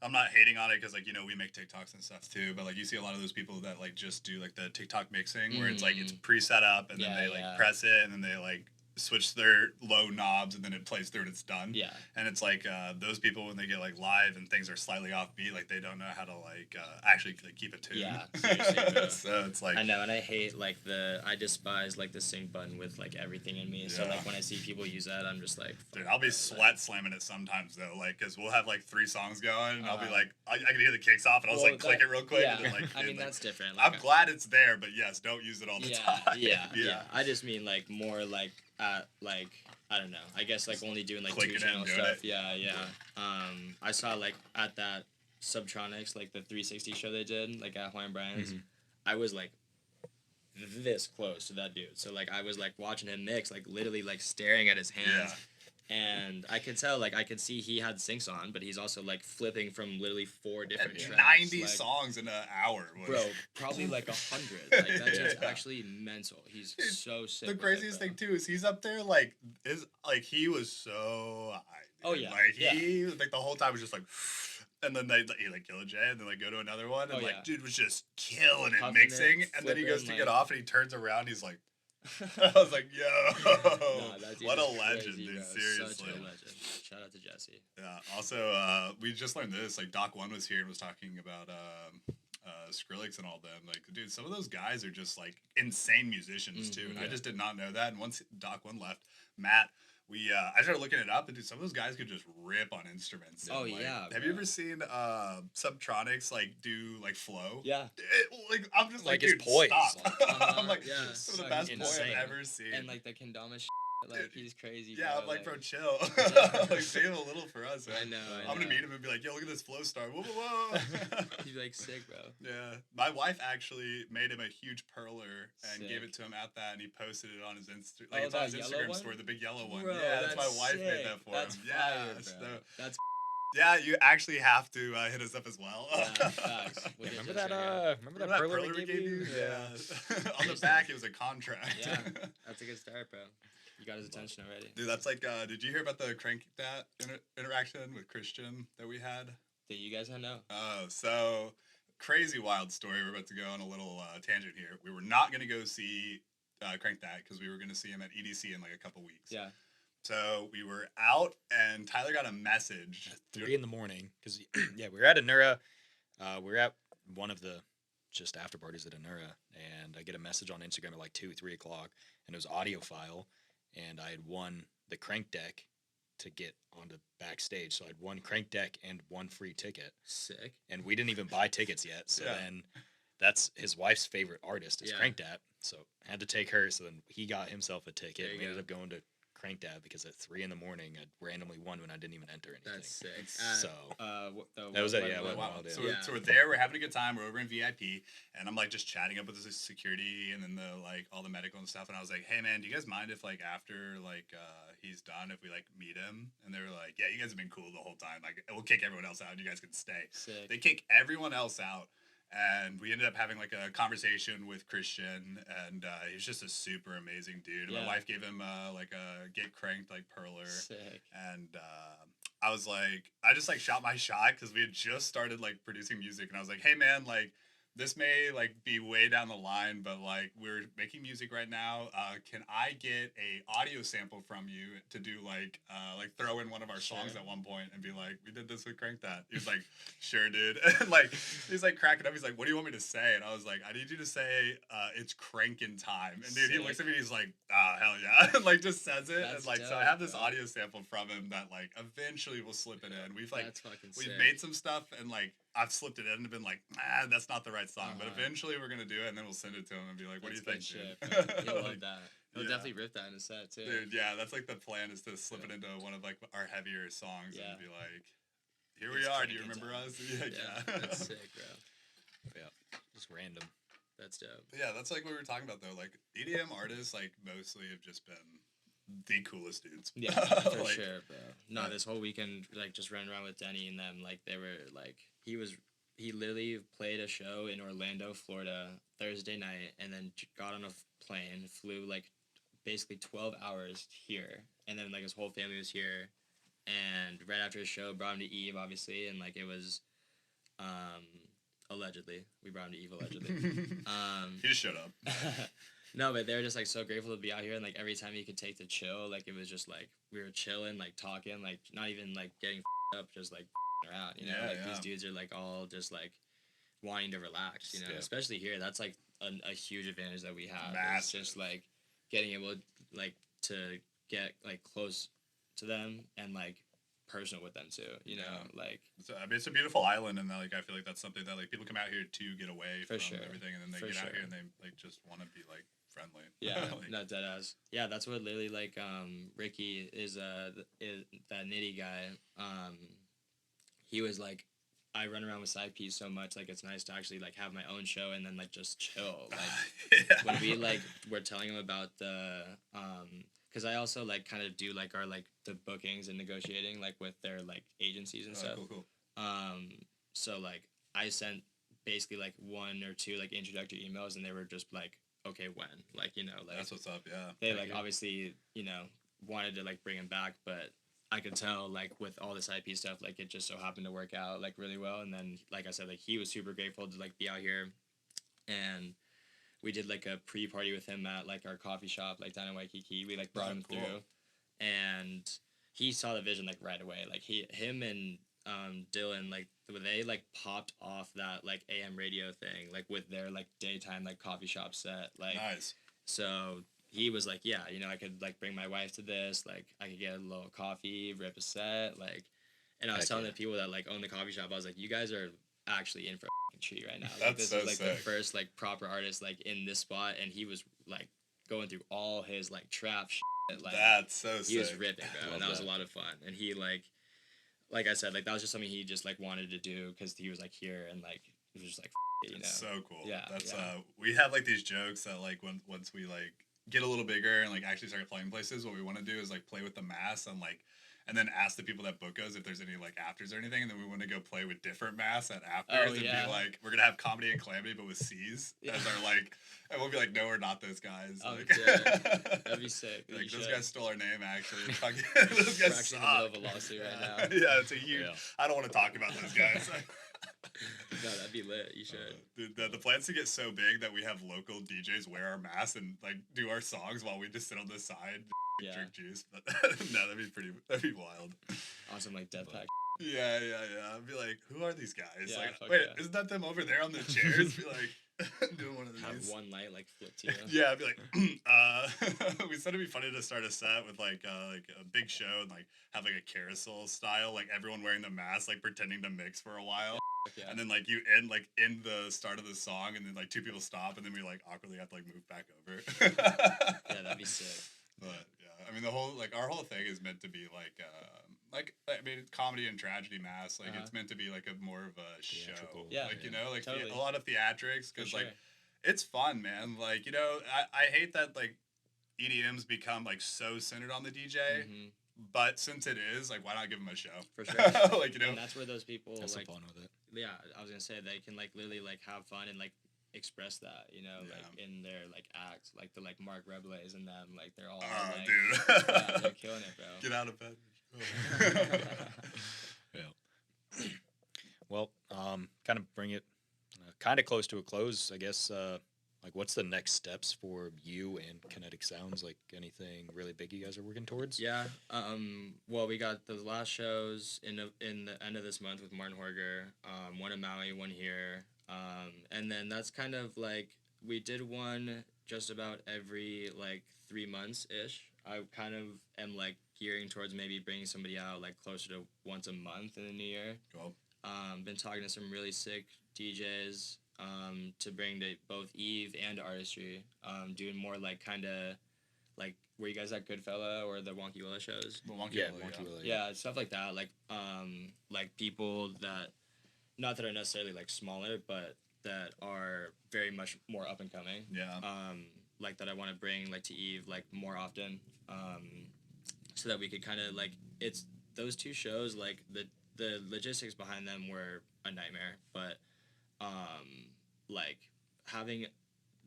Speaker 1: I'm not hating on it because like, you know, we make TikToks and stuff too, but like you see a lot of those people that like just do like the TikTok mixing where it's like it's pre-set up and then they like press it and then they like switch their low knobs and then it plays through and it's done. And it's like those people when they get like live and things are slightly offbeat, like they don't know how to like actually like keep a tune. Seriously, so it's like
Speaker 3: I know, and I hate like I despise like the sync button with like everything in me. So like when I see people use that, I'm just like,
Speaker 1: dude, I'll be sweat slamming it sometimes though, like because we'll have like 3 songs going and I'll be like I can hear the kicks off and I'll just like click it real quick and then, like,
Speaker 3: I mean, that's different.
Speaker 1: Like, I'm glad it's there, but yes, don't use it all the time.
Speaker 3: Yeah. I just mean like more like like I don't know. I guess like only doing like 2-channel stuff. I saw like at that Subtronics, like the 360 show they did like at Hawaiian Brian's. I was like this close to that dude. So like I was like watching him mix, like literally like staring at his hands. And I could tell, like, I could see he had syncs on, but he's also, like, flipping from literally 4 different tracks.
Speaker 1: 90 like, songs in an hour.
Speaker 3: Bro, probably, like, 100. Like, that's just actually mental. He's so sick.
Speaker 1: The craziest thing, too, is he's up there, like, he was so high. Dude.
Speaker 3: Oh, yeah.
Speaker 1: Like, he, like, the whole time was just, like, and then he, like, kill a J, and then, like, go to another one, and, dude was just killing it, mixing, and then he goes to get off, and he turns around, he's like, I was like, yo, what a legend, dude. Bro. Seriously.
Speaker 3: Such a legend. Shout out to Jesse.
Speaker 1: Yeah. Also, we just learned this. Like, Doc One was here and was talking about Skrillex and all them. Like, dude, some of those guys are just, like, insane musicians, too. And I just did not know that. And once Doc One left, Matt, I started looking it up, and dude, some of those guys could just rip on instruments. And, have you ever seen Subtronics like do like flow?
Speaker 3: Yeah.
Speaker 1: I'm just like
Speaker 2: his
Speaker 1: dude,
Speaker 2: poise.
Speaker 1: stop. I'm like, some of the best poise I've ever seen.
Speaker 3: And like the kendama like he's crazy.
Speaker 1: Yeah,
Speaker 3: bro.
Speaker 1: I'm like, bro, chill. Like save a little for us.
Speaker 3: I know.
Speaker 1: I'm gonna meet him and be like, yo, look at this flow star. Whoa, whoa, whoa.
Speaker 3: He's like sick, bro.
Speaker 1: Yeah, my wife actually made him a huge perler and gave it to him at that, and he posted it on his Instagram. Like it's on his Instagram story, the big yellow one. Bro, yeah, that's my wife made that for
Speaker 3: him.
Speaker 1: Yeah,
Speaker 3: so, that's.
Speaker 1: Yeah, you actually have to hit us up as well.
Speaker 2: Remember that perler we gave you?
Speaker 1: Yeah. On the back, it was a contract.
Speaker 3: Yeah, that's a good start, bro. You got his attention already.
Speaker 1: Dude, that's like, did you hear about the Crank That interaction with Christian that we had?
Speaker 3: That you guys know?
Speaker 1: Oh, so crazy wild story. We're about to go on a little tangent here. We were not going to go see Crank That because we were going to see him at EDC in like a couple weeks.
Speaker 3: Yeah.
Speaker 1: So we were out, and Tyler got a message.
Speaker 2: At 3 a.m. because we were at Anura. We were at one of the just after parties at Anura, and I get a message on Instagram at like 2-3 o'clock, and it was audio file, and I had won the crank deck to get onto backstage. So I had one crank deck and one free ticket.
Speaker 3: Sick.
Speaker 2: And we didn't even buy tickets yet. So then that's his wife's favorite artist is Crank That. So I had to take her. So then he got himself a ticket. We ended up going to Crank That because at 3 a.m. I randomly won when I didn't even enter anything.
Speaker 3: That's sick.
Speaker 2: So
Speaker 1: that was it. So we're there. We're having a good time. We're over in VIP, and I'm like just chatting up with the security and then the like all the medical and stuff. And I was like, "Hey man, do you guys mind if like after like he's done, if we like meet him?" And they were like, "Yeah, you guys have been cool the whole time. Like we'll kick everyone else out, and you guys can stay."
Speaker 3: Sick.
Speaker 1: They kick everyone else out. And we ended up having like a conversation with Christian, and he's just a super amazing dude. And my wife gave him like a get cranked like perler.
Speaker 3: Sick.
Speaker 1: And I was like, I just like shot my shot because we had just started like producing music, and I was like, hey man, like this may like be way down the line, but like we're making music right now. Can I get a audio sample from you to do like throw in one of our songs at one point and be like, we did this with Crank That. He was like, sure, dude. And like he's like cracking up. He's like, what do you want me to say? And I was like, I need you to say it's cranking time. And dude, he looks at me and he's like, hell yeah. And like just says it.
Speaker 3: That's
Speaker 1: and like
Speaker 3: dope,
Speaker 1: so I have this
Speaker 3: bro.
Speaker 1: audio sample from him that like eventually we'll slip it in. We've like
Speaker 3: That's fucking
Speaker 1: we've
Speaker 3: sick.
Speaker 1: made some stuff and like I've slipped it in and been like, that's not the right song. But eventually we're gonna do it and then we'll send it to him and be like, what do you think,
Speaker 3: Shit,
Speaker 1: dude?
Speaker 3: bro. He'll love
Speaker 1: Like,
Speaker 3: that. He'll definitely rip that in a set too.
Speaker 1: dude, yeah, that's like the plan is to slip it into one of like our heavier songs and be like, here we are. Do you remember us?
Speaker 3: Yeah, that's sick, bro.
Speaker 2: Yeah, just random.
Speaker 3: That's dope.
Speaker 1: Yeah, that's like what we were talking about though. Like EDM artists, like mostly have just been the coolest dudes.
Speaker 3: Yeah, for
Speaker 1: like,
Speaker 3: sure, bro. No, this whole weekend, like just running around with Denny and them, like they were like he literally played a show in Orlando, Florida, Thursday night, and then got on a plane, flew like basically 12 hours here, and then like his whole family was here, and right after his show, brought him to Eve, obviously, and like it was, allegedly, we brought him to Eve allegedly.
Speaker 1: He just showed up.
Speaker 3: No, but they were just like so grateful to be out here, and like every time he could take to chill, like it was just like we were chilling, like talking, like not even like getting up, just like around, you know. These dudes are like all just like wanting to relax, you know. Especially here, that's like a huge advantage that we have. It's just like getting able like to get like close to them and like personal with them too, you know. Like
Speaker 1: so, I mean, it's a beautiful island, and like I feel like that's something that like people come out here to get away from everything, and then they get out here and they like just want to be like friendly.
Speaker 3: Yeah,
Speaker 1: like,
Speaker 3: not dead ass. Yeah, that's what literally like Ricky is that Nitty guy. He was like, I run around with Side Piece so much, like it's nice to actually like have my own show and then like just chill. Like when we like were telling him about the because I also like kind of do like our like the bookings and negotiating like with their like agencies and stuff.
Speaker 1: Cool.
Speaker 3: So like I sent basically like one or two like introductory emails and they were just like, okay, when, like, you know, like
Speaker 1: that's what's up. Yeah,
Speaker 3: they like obviously, you know, wanted to like bring him back, but I could tell like with all this IP stuff, like it just so happened to work out like really well. And then like I said, like he was super grateful to like be out here, and we did like a pre-party with him at like our coffee shop like down in Waikiki. We like brought him through, and he saw the vision like right away. Like him and Dylan, like they like popped off that like AM radio thing like with their like daytime like coffee shop set. Like
Speaker 1: nice.
Speaker 3: So he was like, yeah, you know, I could like bring my wife to this, like I could get a little coffee, rip a set, like, and I was telling the people that like own the coffee shop, I was like, you guys are actually in for a treat right now. Like, this is like the first like proper artist like in this spot, and he was like going through all his like trap shit. Like
Speaker 1: that's so sick.
Speaker 3: He was ripping, bro, and that was a lot of fun. And he like I said, like that was just something he just like wanted to do because he was like here and like it was just like you know.
Speaker 1: It's so cool.
Speaker 3: Yeah,
Speaker 1: that's we have like these jokes that like once we like get a little bigger and like actually start playing places, what we want to do is like play with the mass and like and then ask the people that book us if there's any like afters or anything, and then we want to go play with different mass at afters and be like, we're gonna have Comedy and Calamity but with C's as our like, and we'll be like, no, we're not those guys.
Speaker 3: Oh,
Speaker 1: like,
Speaker 3: that'd be sick.
Speaker 1: Like those guys stole our name actually. Those guys
Speaker 3: suck. We're actually in the middle of a lawsuit right now.
Speaker 1: Yeah, it's a huge. I don't want to talk about those guys.
Speaker 3: No, that'd be lit. You should.
Speaker 1: Dude, the plan's to get so big that we have local DJs wear our masks and like do our songs while we just sit on the side, drink juice. But no, that'd be wild.
Speaker 3: Awesome, like Death Pack.
Speaker 1: Yeah. I'd be like, who are these guys?
Speaker 3: Yeah,
Speaker 1: like, wait, isn't that them over there on the chairs? Be like, doing one of these.
Speaker 3: Have one light like flip to you.
Speaker 1: Yeah, I'd be like, we said it'd be funny to start a set with like a big show and like have like a carousel style, like everyone wearing the mask, like pretending to mix for a while. Yeah. And then like you end like in the start of the song, and then like two people stop, and then we like awkwardly have to like move back over.
Speaker 3: Yeah, that'd be sick.
Speaker 1: But yeah, I mean the whole like our whole thing is meant to be like I mean comedy and tragedy mass, like it's meant to be like a more of a show.
Speaker 3: Yeah,
Speaker 1: like you know like
Speaker 3: totally.
Speaker 1: A lot of theatrics because like it's fun, man. Like you know I hate that like EDMs become like so centered on the DJ. Mm-hmm. But since it is, like, why not give them a show?
Speaker 3: For sure.
Speaker 1: Like, you know.
Speaker 3: And that's where those people,
Speaker 2: have
Speaker 3: like,
Speaker 2: some fun with it.
Speaker 3: Yeah, I was going to say, they can, like, literally, like, have fun and, like, express that, you know, like, in their, like, acts. Like, the, like, Mark Reblays and them, like, they're all, like,
Speaker 1: dude.
Speaker 3: Yeah, they're killing it, bro.
Speaker 1: Get out of bed.
Speaker 2: Yeah. Well, kind of bring it, kind of close to a close, I guess. Like, what's the next steps for you and Kinetic Sounds? Like, anything really big you guys are working towards?
Speaker 3: Yeah. Well, we got the last shows in the end of this month with Marten Hørger. One in Maui, one here. And then that's kind of like we did one just about every like 3 months ish. I kind of am like gearing towards maybe bringing somebody out like closer to once a month in the new year.
Speaker 1: Cool.
Speaker 3: Been talking to some really sick DJs to bring to both Eve and Artistry. Doing more like kind of like were you guys at Goodfella or the Wonky Willow shows?
Speaker 1: The Wonky
Speaker 2: Yeah,
Speaker 1: Willow,
Speaker 2: Wonky Willow.
Speaker 3: Yeah, stuff like that. Like people that not that are necessarily like smaller, but that are very much more up and coming.
Speaker 1: Yeah.
Speaker 3: Like that I want to bring like to Eve like more often. So that we could kind of like it's those two shows like the logistics behind them were a nightmare, but like having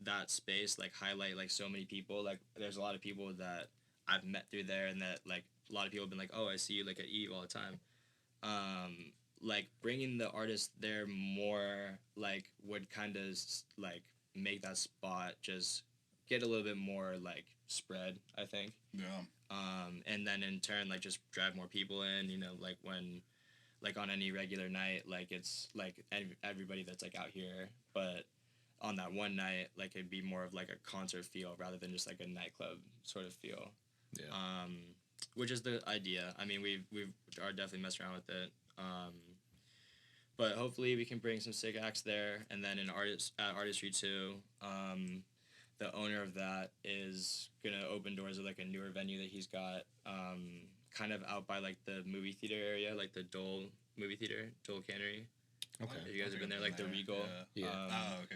Speaker 3: that space like highlight like so many people, like there's a lot of people that I've met through there and that like a lot of people have been like, oh, I see you like at Eve all the time. Like bringing the artists there more like would kind of like make that spot just get a little bit more like spread, I think.
Speaker 1: Yeah.
Speaker 3: And then in turn like just drive more people in, you know, like when like on any regular night like it's like everybody that's like out here, but on that one night like it'd be more of like a concert feel rather than just like a nightclub sort of feel.
Speaker 2: Yeah.
Speaker 3: Which is the idea. I mean, we are definitely messing around with it. But hopefully we can bring some sick acts there, and then at Artistry too. The owner of that is gonna open doors at like a newer venue that he's got, kind of out by like the movie theater area, like the Dole movie theater, Dole Cannery.
Speaker 2: Okay.
Speaker 3: If you guys have been there, like the Regal.
Speaker 2: Yeah.
Speaker 1: Oh, okay,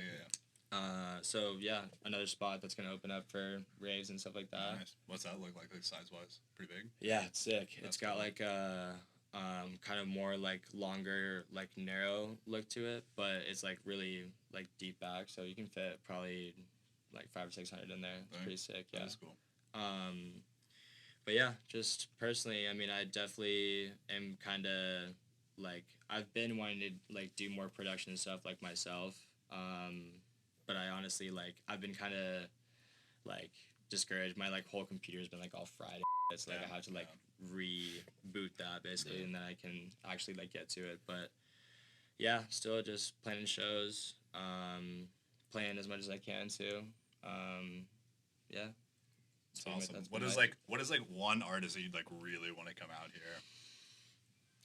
Speaker 1: yeah.
Speaker 3: So yeah, another spot that's gonna open up for raves and stuff like that.
Speaker 1: Nice. What's that look like size wise? Pretty big.
Speaker 3: Yeah, it's sick.
Speaker 1: That's
Speaker 3: It's got
Speaker 1: cool.
Speaker 3: like a kind of more like longer, like narrow look to it, but it's like really like deep back, so you can fit probably like 500 or 600 in there. It's
Speaker 1: Right.
Speaker 3: pretty sick. Yeah.
Speaker 1: That's cool.
Speaker 3: But yeah, just personally, I mean, I definitely am kind of like I've been wanting to like do more production and stuff like myself. But I honestly like I've been kind of like discouraged. My like whole computer's been like all fried. It's like I have to like reboot that basically, and then I can actually like get to it. But yeah, still just planning shows, playing as much as I can too. Yeah.
Speaker 1: It's
Speaker 3: Pretty much
Speaker 1: awesome.
Speaker 3: that's
Speaker 1: What
Speaker 3: been
Speaker 1: is
Speaker 3: my-
Speaker 1: like one artist that you'd like really want to come out here?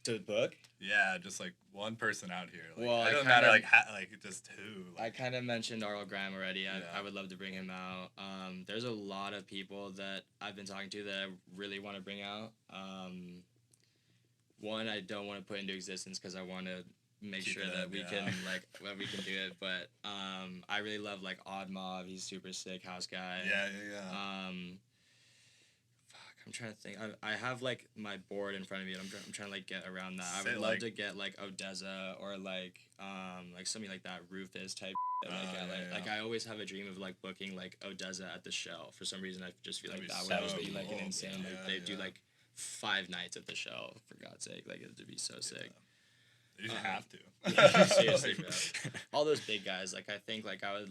Speaker 3: to the book?
Speaker 1: Yeah, just like one person out here. Like,
Speaker 3: Well,
Speaker 1: it
Speaker 3: I
Speaker 1: doesn't matter
Speaker 3: kinda-
Speaker 1: like just who.
Speaker 3: I
Speaker 1: Like,
Speaker 3: kind of mentioned Arlo Graham already. I
Speaker 1: Yeah.
Speaker 3: would love to bring him out. There's a lot of people that I've been talking to that I really want to bring out. One I don't want to put into existence because I want to make
Speaker 1: Keep
Speaker 3: sure
Speaker 1: it
Speaker 3: that
Speaker 1: up,
Speaker 3: we
Speaker 1: yeah.
Speaker 3: can like that we can do it. But I really love like Odd Mob. He's super sick house guy.
Speaker 1: yeah.
Speaker 3: Fuck, I'm trying to think. I have like my board in front of me. And I'm trying to like get around that. I
Speaker 1: Say,
Speaker 3: would love
Speaker 1: like-
Speaker 3: to get like Odessa or like something like that. Rufus type. Like I always have a dream of like booking like Odessa at the Shell. For some reason, I just feel
Speaker 1: That'd
Speaker 3: like
Speaker 1: be
Speaker 3: that would
Speaker 2: so
Speaker 3: just be like an
Speaker 1: cool.
Speaker 3: insane. Like
Speaker 1: Yeah,
Speaker 3: they do
Speaker 1: yeah.
Speaker 3: like 5 nights at the Shell. For God's sake, like it would be so sick.
Speaker 1: You just have to.
Speaker 3: Yeah, seriously, bro. All those big guys. Like I think like I would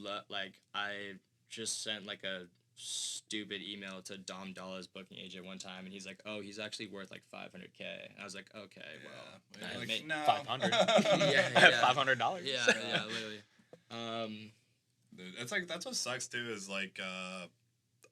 Speaker 3: I just sent like a stupid email to Dom Dalla's booking agent one time, and he's like, "Oh, he's actually worth like 500K." And I was like, "Okay, well."
Speaker 1: Yeah.
Speaker 3: I
Speaker 1: Like,
Speaker 3: may-
Speaker 1: no.
Speaker 2: 500.
Speaker 3: Yeah.
Speaker 2: $500.
Speaker 3: Yeah, literally.
Speaker 1: Dude, it's like that's what sucks too is like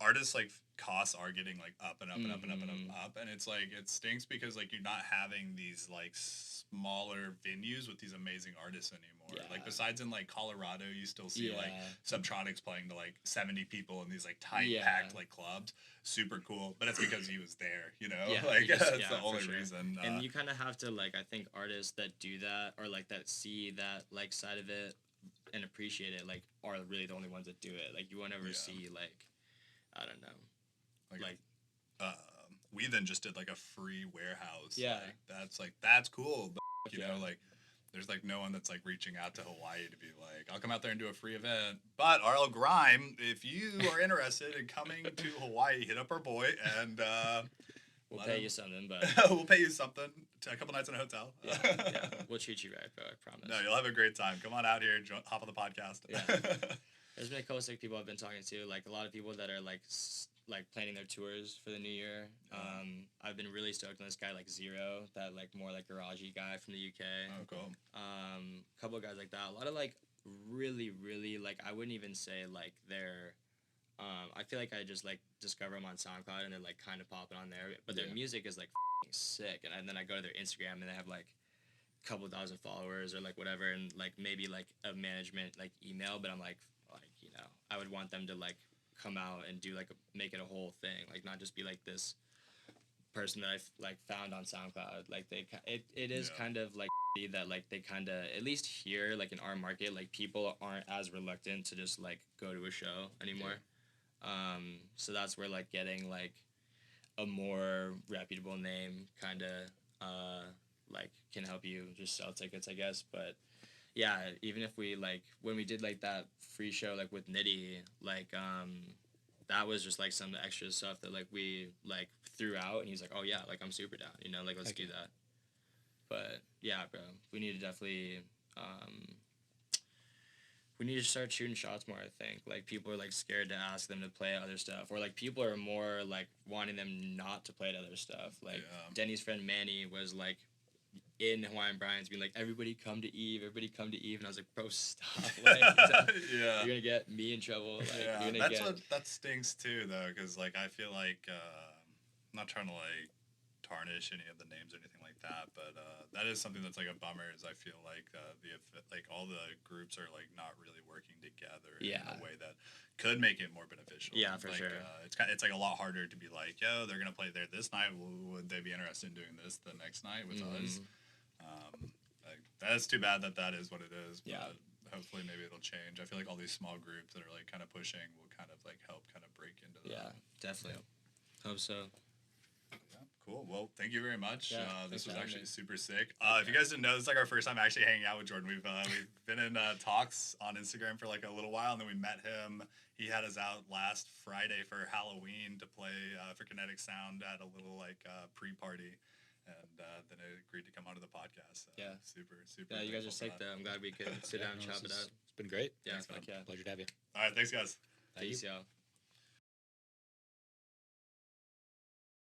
Speaker 1: artists like costs are getting like up and up and up and up and up, and it's like it stinks because like you're not having these like smaller venues with these amazing artists anymore.
Speaker 3: Yeah.
Speaker 1: Like besides in like Colorado, you still see
Speaker 3: Yeah.
Speaker 1: like Subtronics playing to like 70 people in these like tight
Speaker 3: Yeah.
Speaker 1: packed like clubs. Super cool, but it's because he was there, you know.
Speaker 3: Yeah,
Speaker 1: like
Speaker 3: he just-
Speaker 1: that's
Speaker 3: yeah,
Speaker 1: the
Speaker 3: for
Speaker 1: only
Speaker 3: sure.
Speaker 1: reason.
Speaker 3: And you kind of have to like I think artists that do that or like that see that like side of it and appreciate it like are really the only ones that do it. Like you won't ever
Speaker 1: Yeah.
Speaker 3: see like I don't know. Like
Speaker 1: we then just did like a free warehouse.
Speaker 3: Yeah.
Speaker 1: Like, that's cool, but you
Speaker 3: Yeah.
Speaker 1: know, like there's like no one that's like reaching out to Hawaii to be like, I'll come out there and do a free event. But RL Grime, if you are interested in coming to Hawaii, hit up our boy and
Speaker 3: We'll
Speaker 1: let
Speaker 3: pay
Speaker 1: him-
Speaker 3: you something, but
Speaker 1: We'll pay you something. A couple nights in a hotel.
Speaker 3: yeah, we'll treat you right, bro. I promise.
Speaker 1: No, you'll have a great time. Come on out here, hop on the podcast.
Speaker 3: Yeah. There's been a couple sick people I've been talking to, like a lot of people that are like planning their tours for the new year. I've been really stoked on this guy like Zero, that like more like garagey guy from the UK.
Speaker 1: Oh, cool.
Speaker 3: A couple of guys like that. A lot of like really, really like I wouldn't even say like they're. I feel like I just like discover them on SoundCloud and they're like kind of popping on there, but their music is like sick. And then I go to their Instagram and they have like a couple thousand followers or like whatever, and like maybe like a management like email. But I'm like you know, I would want them to like come out and do like make it a whole thing, like not just be like this person that I've like found on SoundCloud. Like it is kind of like that like they kind of, at least here like in our market, like people aren't as reluctant to just like go to a show anymore. So that's where like getting like a more reputable name kind of like can help you just sell tickets, I guess. But yeah, even if we like when we did like that free show like with Nitty, like that was just like some extra stuff that like we like threw out, and he's like, oh yeah, like I'm super down, you know, like let's do that. But yeah, bro, we need to definitely we need to start shooting shots more, I think. Like, people are, like, scared to ask them to play other stuff. Or, like, people are more, like, wanting them not to play other stuff. Like, Denny's friend Manny was, like, in Hawaiian Brian's being like, everybody come to Eve, everybody come to Eve. And I was like, bro, stop. Like, you're going to get me in trouble. Like, you're gonna
Speaker 1: that stinks, too, though. Because, like, I feel like, I'm not trying to, like, tarnish any of the names or anything like that, but that is something that's like a bummer. Is I feel like all the groups are like not really working together in a way that could make it more beneficial.
Speaker 3: Yeah, for
Speaker 1: like,
Speaker 3: sure.
Speaker 1: It's like a lot harder to be like, yo, they're gonna play there this night. Would they be interested in doing this the next night with us? Like, that's too bad that is what it is. But hopefully maybe it'll change. I feel like all these small groups that are like kind of pushing will kind of like help kind of break into that.
Speaker 3: Yeah, definitely. Hope so.
Speaker 1: Cool. Well, thank you very much.
Speaker 3: Yeah,
Speaker 1: this was actually
Speaker 3: me.
Speaker 1: super sick. If you guys didn't know, this is like our first time actually hanging out with Jordan. We've been in talks on Instagram for like a little while, and then we met him. He had us out last Friday for Halloween to play for Kinetic Sound at a little like pre-party, and then I agreed to come onto the podcast. So super.
Speaker 3: Yeah, you guys are sick though. I'm glad we could sit down and chop it up.
Speaker 2: It's been great.
Speaker 3: Yeah,
Speaker 1: thanks,
Speaker 3: yeah.
Speaker 2: Pleasure to have you.
Speaker 1: All right, thanks guys.
Speaker 3: Peace, y'all.